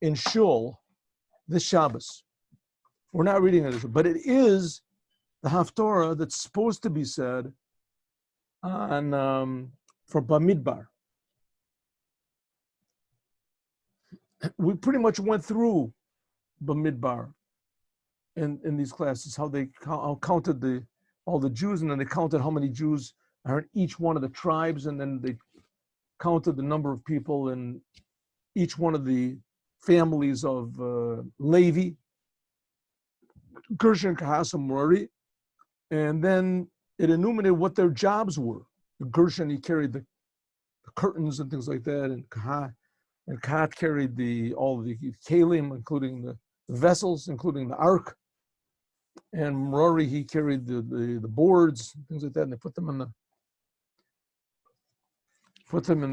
in Shul this Shabbos. We're not reading it, but it is the Haftorah that's supposed to be said on for Bamidbar. We pretty much went through Bamidbar in these classes, how they counted all the Jews, and then they counted how many Jews are in each one of the tribes, and then they counted the number of people in each one of the families of Levi, Gershon, Kahas, and Merari, and then it enumerated what their jobs were. The Gershon, he carried the curtains and things like that, and Kahat carried all the kalim, including the vessels, including the ark, and Merari, he carried the boards, things like that, and they put them in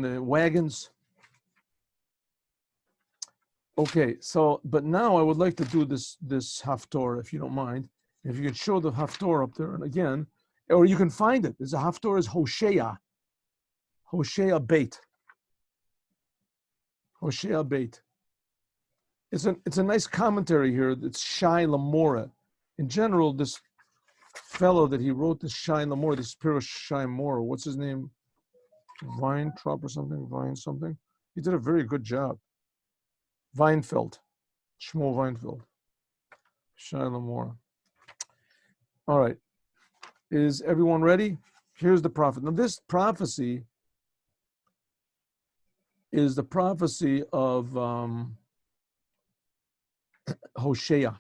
the wagons. Okay, so, but now I would like to do this Haftorah, if you don't mind. If you could show the Haftorah up there, and again, or you can find it. There's a Haftorah is Hosea Beit. Hosea Beit. It's a nice commentary here. It's Shai Lamora. In general, this fellow that he wrote this Shai Lamora, this Pirush Shai Mora, what's his name? Weintraub or something? Vine something? He did a very good job. Weinfeld. Shmuel Weinfeld. Shai Lamora. All right. Is everyone ready? Here's the prophet. Now this prophecy is the prophecy of Hosea.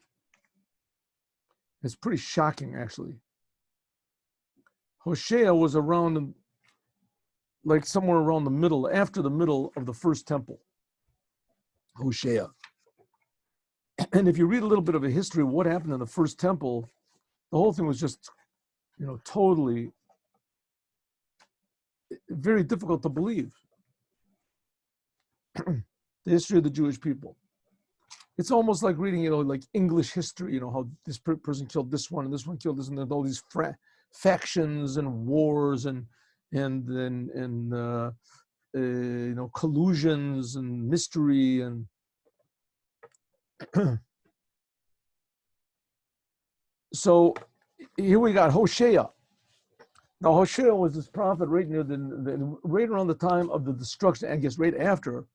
It's pretty shocking, actually. Hosea was around, like somewhere around the middle, after the middle of the first temple. Hosea. And if you read a little bit of a history of what happened in the first temple, the whole thing was just, totally very difficult to believe. The history of the Jewish people. It's almost like reading, like English history, how this person killed this one and this one killed this, and there's all these factions and wars and collusions and mystery and so here we got Hosea. Now Hosea was this prophet right near right around the time of the destruction, I guess right after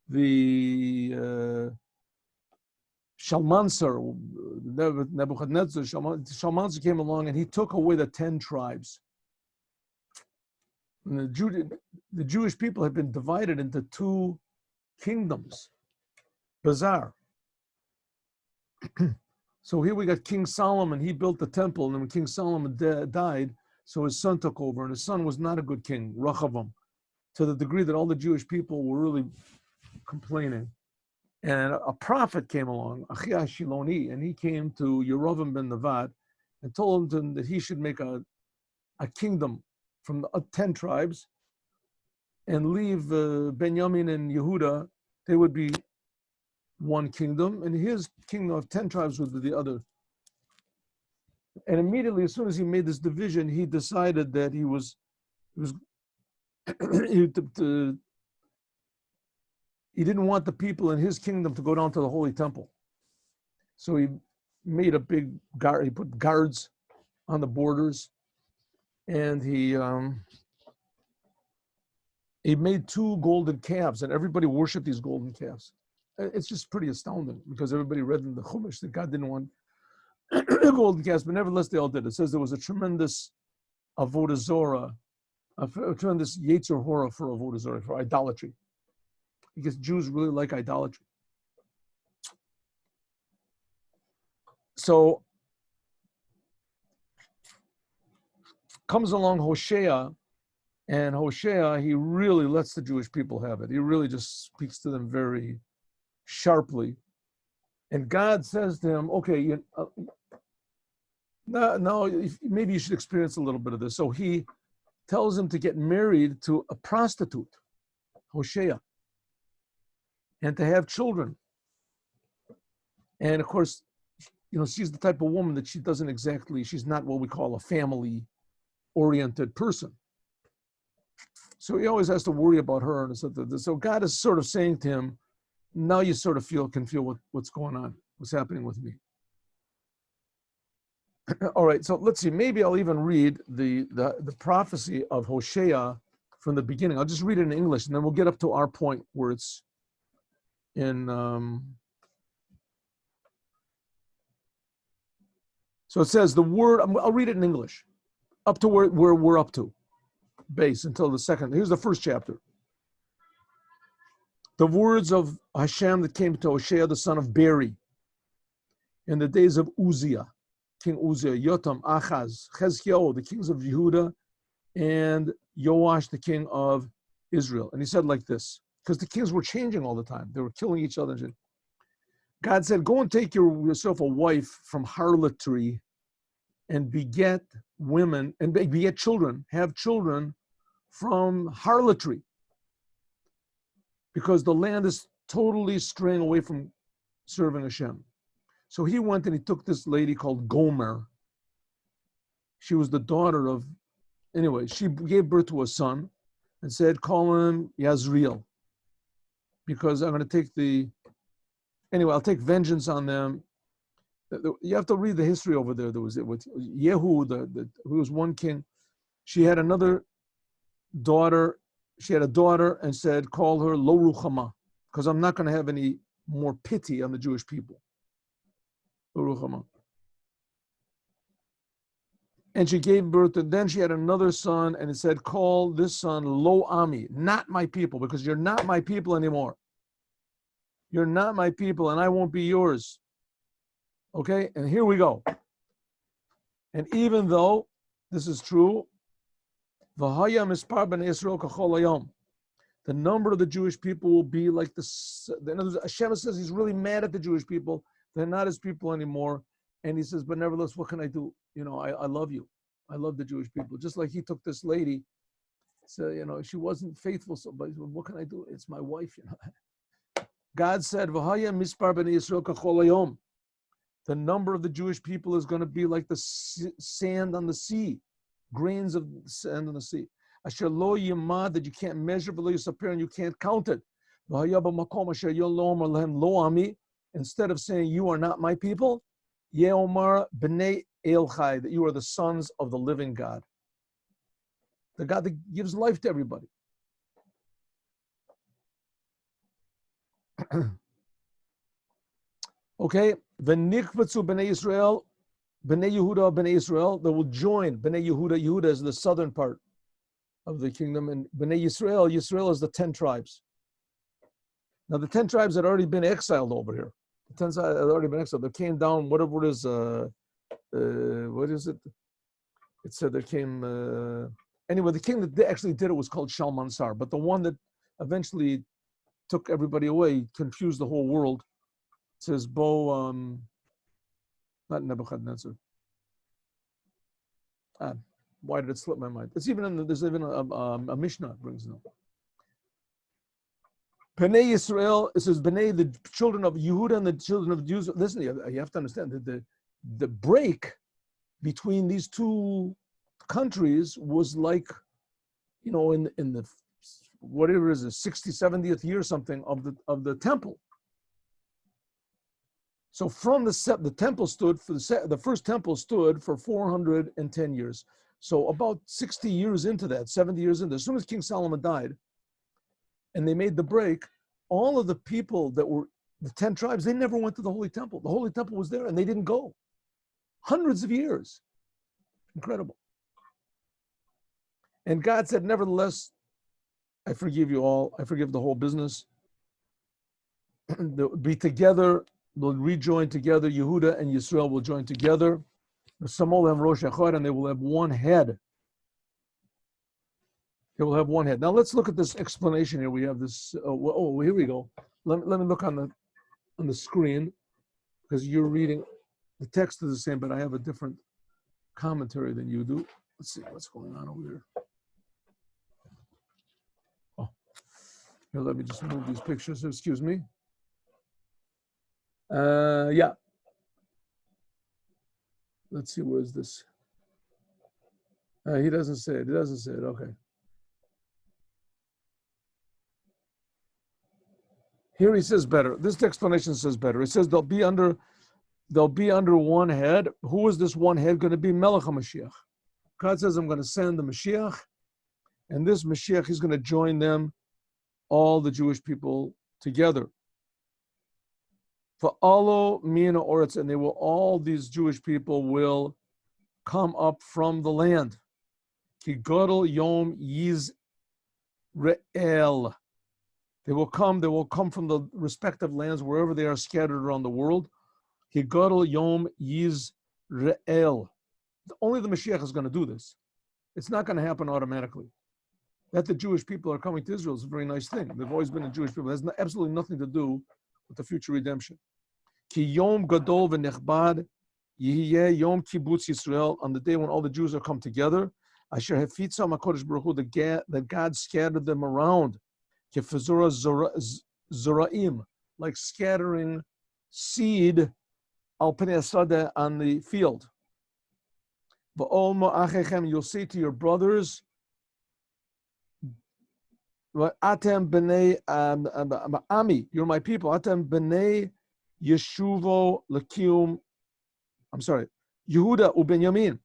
the Shalmaneser, Nebuchadnezzar, Shalmaneser came along and he took away the 10 tribes. And the Jewish people had been divided into 2 kingdoms. Bizarre. So here we got King Solomon. He built the temple, and then when King Solomon died, so his son took over, and his son was not a good king, Rehoboam, to the degree that all the Jewish people were really complaining. And a prophet came along, Achia Shiloni, and he came to Yerovam ben Nevat and told him that he should make a kingdom from the 10 tribes and leave Benjamin and Yehuda. They would be one kingdom, and his kingdom of 10 tribes would be the other. And immediately, as soon as he made this division, he decided that he didn't want the people in his kingdom to go down to the Holy Temple. So he made a big guard, he put guards on the borders, and he made 2 golden calves, and everybody worshiped these golden calves. It's just pretty astounding because everybody read in the Chumash that God didn't want golden calves, but nevertheless they all did. It says there was a tremendous avodah zorah, a tremendous yetzer hora for avodah zorah, for idolatry, because Jews really like idolatry. So comes along Hosea, and Hosea, he really lets the Jewish people have it. He really just speaks to them very sharply. And God says to him, okay, now maybe you should experience a little bit of this. So he tells him to get married to a prostitute, Hosea, and to have children. And of course, she's the type of woman that she's not what we call a family-oriented person. So he always has to worry about her. And so God is sort of saying to him, Now you sort of can feel what's going on, what's happening with me. All right, so let's see. Maybe I'll even read the prophecy of Hosea from the beginning. I'll just read it in English, and then we'll get up to our point where it's in. So it says the word. I'll read it in English, up to where we're up to, base until the second. Here's the first chapter. The words of Hashem that came to Hosea the son of Beri in the days of Uzziah, King Uzziah, Yotam, Achaz, Chezkiah, the kings of Yehuda, and Yoash, the king of Israel. And he said like this, because the kings were changing all the time. They were killing each other. God said, go and take yourself a wife from harlotry and beget women, and beget children, have children from harlotry. Because the land is totally straying away from serving Hashem. So he went and he took this lady called Gomer. She was the daughter of, anyway, she gave birth to a son and said, call him Yazriel. Because I'm going to take I'll take vengeance on them. You have to read the history over there. There was with Yehu, who was one king. She had another daughter. She had a daughter and said, call her Lo Ruchama, because I'm not going to have any more pity on the Jewish people. Lo Ruchama. And she gave birth to, then she had another son and it said, call this son Lo Ami, not my people, because you're not my people anymore. You're not my people and I won't be yours. Okay, and here we go. And even though this is true, the number of the Jewish people will be like Hashem says he's really mad at the Jewish people. They're not his people anymore. And he says, but nevertheless, what can I do? I love you. I love the Jewish people. Just like he took this lady. So, she wasn't faithful. So, but what can I do? It's my wife. God said, the number of the Jewish people is going to be like the sand on the sea. Grains of sand on the sea. Asher lo yimad, that you can't measure, but and you can't count it. Instead of saying you are not my people, Yeomar b'nei El Chai, that you are the sons of the living God, the God that gives life to everybody. Okay, v'nikvatzu b'nei Israel. Bnei Yehuda, Bnei Israel, that will join Bnei Yehuda. Yehuda is the southern part of the kingdom, and Bnei Yisrael, Yisrael is the 10 tribes. Now, the 10 tribes had already been exiled over here. The 10 tribes had already been exiled. They came down, whatever it is, what is it? It said there came, anyway, the king that actually did it was called Shalmansar, but the one that eventually took everybody away, confused the whole world. It says, not Nebuchadnezzar. Why did it slip my mind? It's even there's even a Mishnah brings it up. Bnei Yisrael, it says Bnei, the children of Yehuda and the children of Jews. Listen, you have to understand that the break between these two countries was like, in the whatever it is, the 60th, 70th year or something of the temple. So from the temple stood for the first temple stood for 410 years. So about 60 years into that, 70 years into, as soon as King Solomon died, and they made the break, all of the people that were the 10 tribes, they never went to the Holy Temple. The Holy Temple was there, and they didn't go. Hundreds of years. Incredible. And God said, nevertheless, I forgive you all. I forgive the whole business. They'll be together. They'll rejoin together. Yehuda and Yisrael will join together. Samol and Rosh Echad, and they will have one head. They will have one head. Now let's look at this explanation here. We have this. Here we go. Let me look on the screen, because you're reading. The text is the same, but I have a different commentary than you do. Let's see what's going on over here. Oh, here, let me just move these pictures. Excuse me. Yeah. Let's see, where is this? He doesn't say it. He doesn't say it. Okay. Here he says better. This explanation says better. It says they'll be under one head. Who is this one head going to be? Melech HaMashiach. God says, I'm going to send the Mashiach, and this Mashiach is going to join them, all the Jewish people together. For Alo Mina Oretz, and all these Jewish people will come up from the land. Ki Godel Yom Yizrael. They will come from the respective lands wherever they are scattered around the world. Ki Godel Yom Yizrael. Only the Mashiach is going to do this. It's not going to happen automatically. That the Jewish people are coming to Israel is a very nice thing. They've always been a Jewish people. It has absolutely nothing to do with the future redemption. Ki Yom Gadol v'Nechbad Yihiyeh Yom Kibbutz Yisrael, on the day when all the Jews are come together. Asher Hefitzam HaKodesh Baruch Hu, that God scattered them around. Kefazura Zoraim, like scattering seed al Pnei Asadeh, on the field. You'll say to your brothers, Atem b'nei Ami, you're my people. Atem b'nei Yeshuvo Lakium. I'm sorry, Yehuda uBenyamin.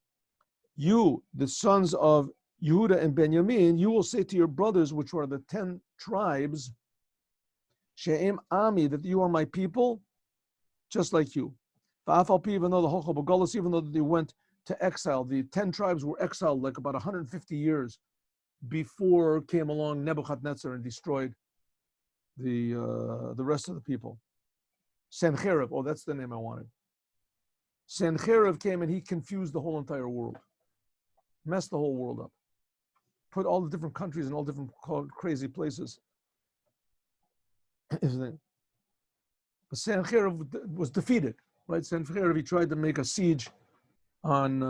You, the sons of Yehuda and Benjamin, you will say to your brothers, which are the 10 tribes, She'em Ami, that you are my people, just like you. Even though the Hochel B'Golus, even though they went to exile, the 10 tribes were exiled like about 150 years before came along Nebuchadnezzar and destroyed the rest of the people. Sencherib, oh, that's the name I wanted. Sencherib came and he confused the whole entire world, messed the whole world up, put all the different countries in all different crazy places. But Sencherib was defeated, right? Sencherib, he tried to make a siege on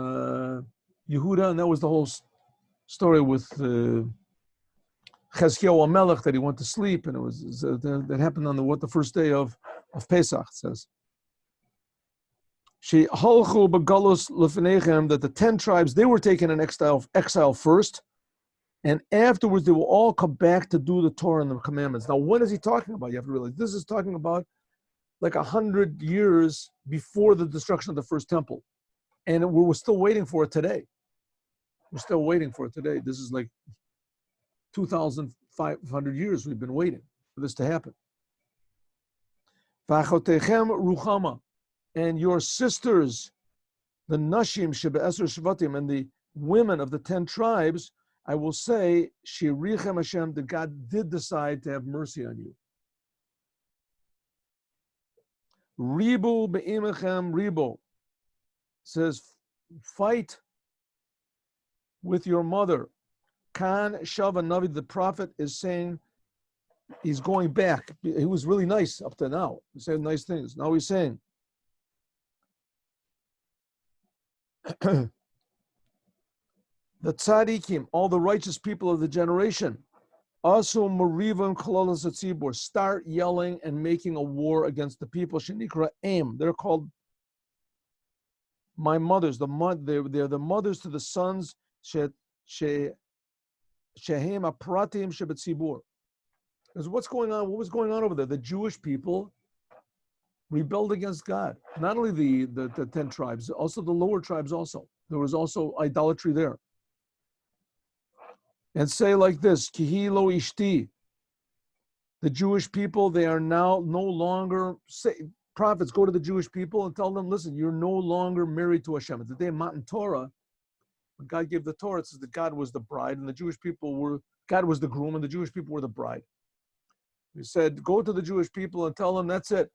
Yehuda, and that was the whole story with Chazkiyahu Melech, that he went to sleep, and it was that happened on the first day of Pesach, it says. She halchu b'galus lefnechem, that the 10 tribes, they were taken in exile first, and afterwards they will all come back to do the Torah and the commandments. Now, what is he talking about? You have to realize this is talking about like 100 years before the destruction of the first temple, and we're still waiting for it today. We're still waiting for it today. This is like 2,500 years we've been waiting for this to happen. V'achotechem ruchama, and your sisters, the Nashim Shebe'eser Shvatim, and the women of the 10 tribes, I will say, Shirichem Hashem, that God did decide to have mercy on you. Ribu be'imechem ribo, says, fight with your mother. Khan Shava Navi, the prophet, is saying, he's going back. He was really nice up to now. He said nice things. Now he's saying, the tzaddikim, all the righteous people of the generation, also marivam kololas atzibur, start yelling and making a war against the people. Shenikra aim. They're called my mothers. They're the mothers to the sons. Shehem apratim shebetzibur. Because what's going on? What was going on over there? The Jewish people rebelled against God. Not only the 10 tribes, also the lower tribes also. There was also idolatry there. And say like this, Kihi lo ishti. The Jewish people, they are now no longer, prophets go to the Jewish people and tell them, listen, you're no longer married to Hashem. At the day of Matan Torah, when God gave the Torah, it says that God was the bride and the Jewish people God was the groom and the Jewish people were the bride. He said, go to the Jewish people and tell them, that's it.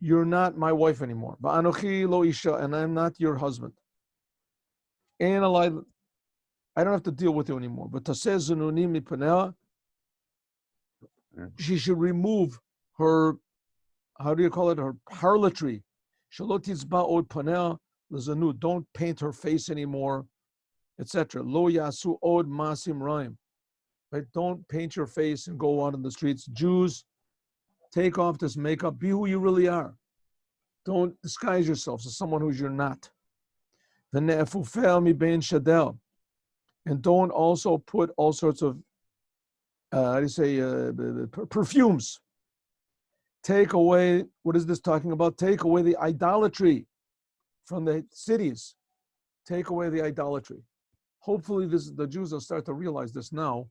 You're not my wife anymore. Va'anochi lo isha, and I'm not your husband. And I don't have to deal with you anymore. But taseh zununi mipaneh, she should remove her, how do you call it, her harlotry. Shalot tizba od paneh lezanu, don't paint her face anymore, etc. Lo yasu od masim raim. Right? Don't paint your face and go out in the streets. Jews, take off this makeup. Be who you really are. Don't disguise yourself as someone who you're not. And don't also put all sorts of, perfumes. take away, what is this talking about? Take away the idolatry from the cities. Take away the idolatry. Hopefully the Jews will start to realize this now.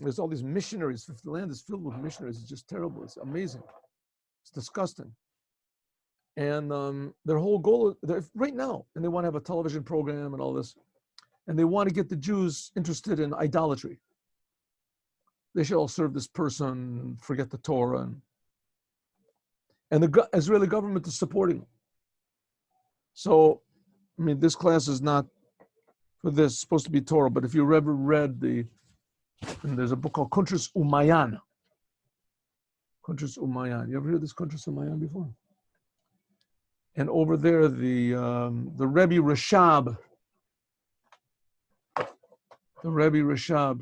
There's all these missionaries. The land is filled with missionaries. It's just terrible. It's amazing. It's disgusting. And their whole goal, right now, and they want to have a television program and all this, and they want to get the Jews interested in idolatry. They should all serve this person, forget the Torah. And the Israeli government is supporting them. So, I mean, this class is not for this, it's supposed to be Torah, but if you ever read and there's a book called Kuntras Umayan. Kuntras Umayan. You ever heard this Kuntras Umayan before? And over there, the Rebbe Rashab,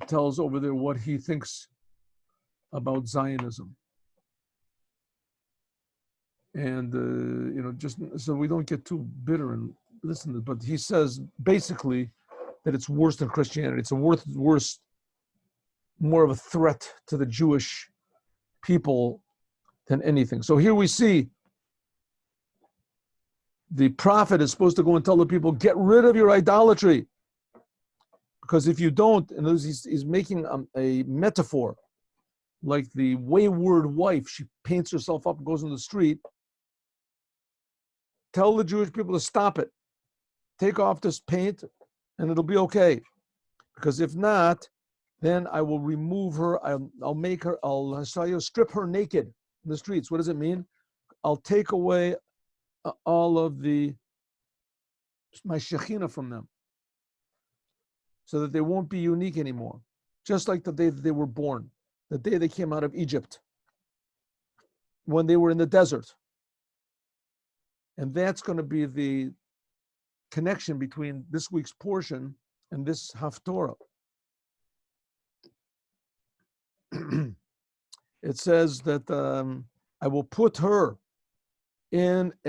tells over there what he thinks about Zionism. And, just so we don't get too bitter and listen to it, but he says basically that it's worse than Christianity. It's worse, more of a threat to the Jewish people than anything. So here we see the prophet is supposed to go and tell the people, get rid of your idolatry. Because if you don't, and he's making a metaphor, like the wayward wife, she paints herself up and goes in the street. Tell the Jewish people to stop it. Take off this paint and it'll be okay. Because if not, then I will remove her. I'll strip her naked in the streets. What does it mean? I'll take away all of my Shekhinah from them, so that they won't be unique anymore. Just like the day that they were born, the day they came out of Egypt, when they were in the desert. And that's going to be the connection between this week's portion and this Haftorah. It says that I will put her into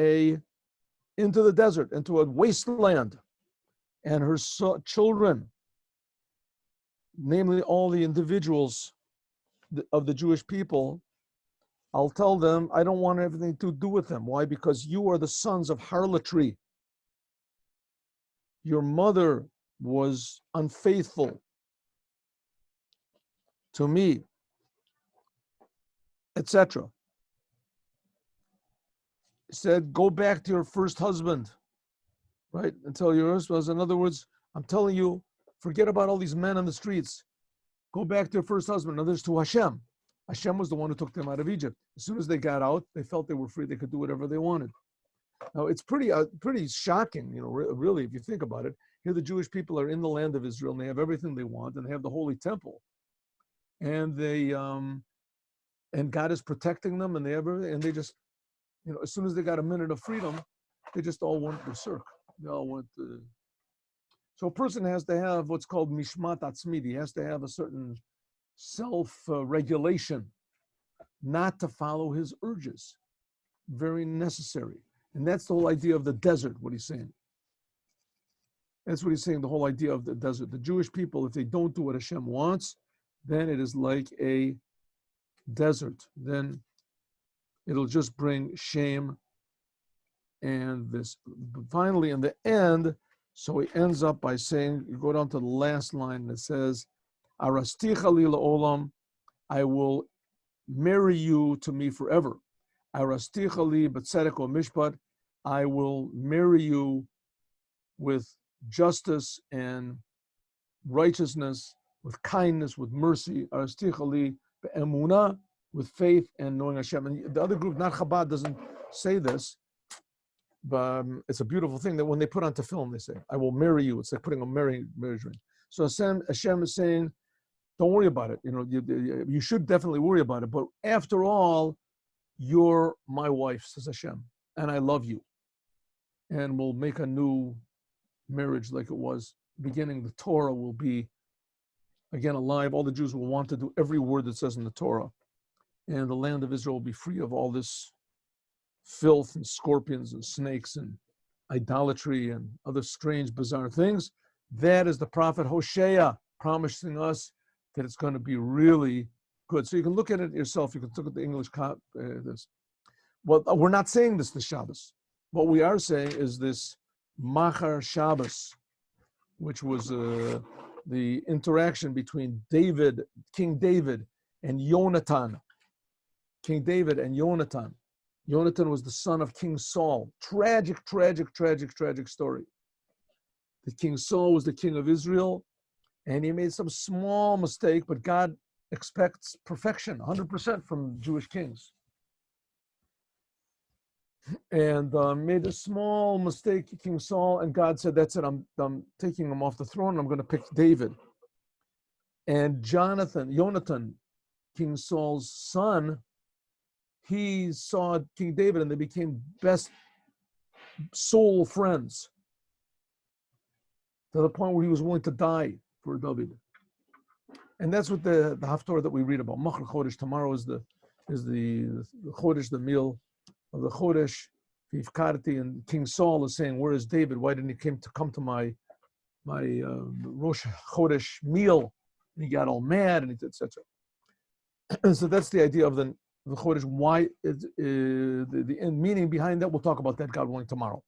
the desert, into a wasteland, and her children, namely all the individuals of the Jewish people, I'll tell them I don't want everything to do with them. Why? Because you are the sons of harlotry. Your mother was unfaithful to me, etc. He said, go back to your first husband, right? Until your first husband. In other words, I'm telling you, forget about all these men on the streets. Go back to your first husband. In other words, to Hashem. Hashem was the one who took them out of Egypt. As soon as they got out, they felt they were free. They could do whatever they wanted. Now, it's pretty shocking, really, if you think about it. Here the Jewish people are in the land of Israel, and they have everything they want, and they have the Holy Temple. And and God is protecting them, and they just, as soon as they got a minute of freedom, they just all went berserk. They all went So a person has to have what's called mishmat atzmid. He has to have a certain self-regulation, not to follow his urges. Very necessary. And that's the whole idea of the desert, what he's saying. That's what he's saying, the whole idea of the desert. The Jewish people, if they don't do what Hashem wants, then it is like a desert. Then it'll just bring shame and this. But finally, in the end, so he ends up by saying, you go down to the last line, and it says, Arasticha li la'olam, I will marry you to me forever. Arasticha li b'tzedek o mishpat, I will marry you with justice and righteousness, with kindness, with mercy. Arasticha li be'emunah, with faith and knowing Hashem. And the other group, not Chabad, doesn't say this, but it's a beautiful thing that when they put on tefillin, they say, I will marry you. It's like putting a marriage ring. So Hashem is saying, don't worry about it. You should definitely worry about it. But after all, you're my wife, says Hashem, and I love you. And we'll make a new marriage like it was beginning. The Torah will be, again, alive. All the Jews will want to do every word that says in the Torah. And the land of Israel will be free of all this filth and scorpions and snakes and idolatry and other strange, bizarre things. That is the prophet Hosea promising us that it's going to be really Good. So you can look at it yourself. You can look at the English this. Well, we're not saying this Shabbos. What we are saying is this Machar Shabbos, which was the interaction between King David, and Yonatan. King David and Yonatan. Yonatan was the son of King Saul. Tragic story. The King Saul was the king of Israel, and he made some small mistake, but God expects perfection, 100% from Jewish kings. And made a small mistake, King Saul, and God said, that's it, I'm taking him off the throne, I'm going to pick David. And Yonatan, King Saul's son, he saw King David and they became best soul friends to the point where he was willing to die for David. And that's what the Haftorah that we read about. Machar Chodesh, tomorrow is the Chodesh, the meal of the Chodesh, Vivkarti, and King Saul is saying, where is David? Why didn't he come to my Rosh Chodesh meal? And he got all mad, and etc. So that's the idea of the Chodesh. Why the meaning behind that? We'll talk about that, God willing, tomorrow.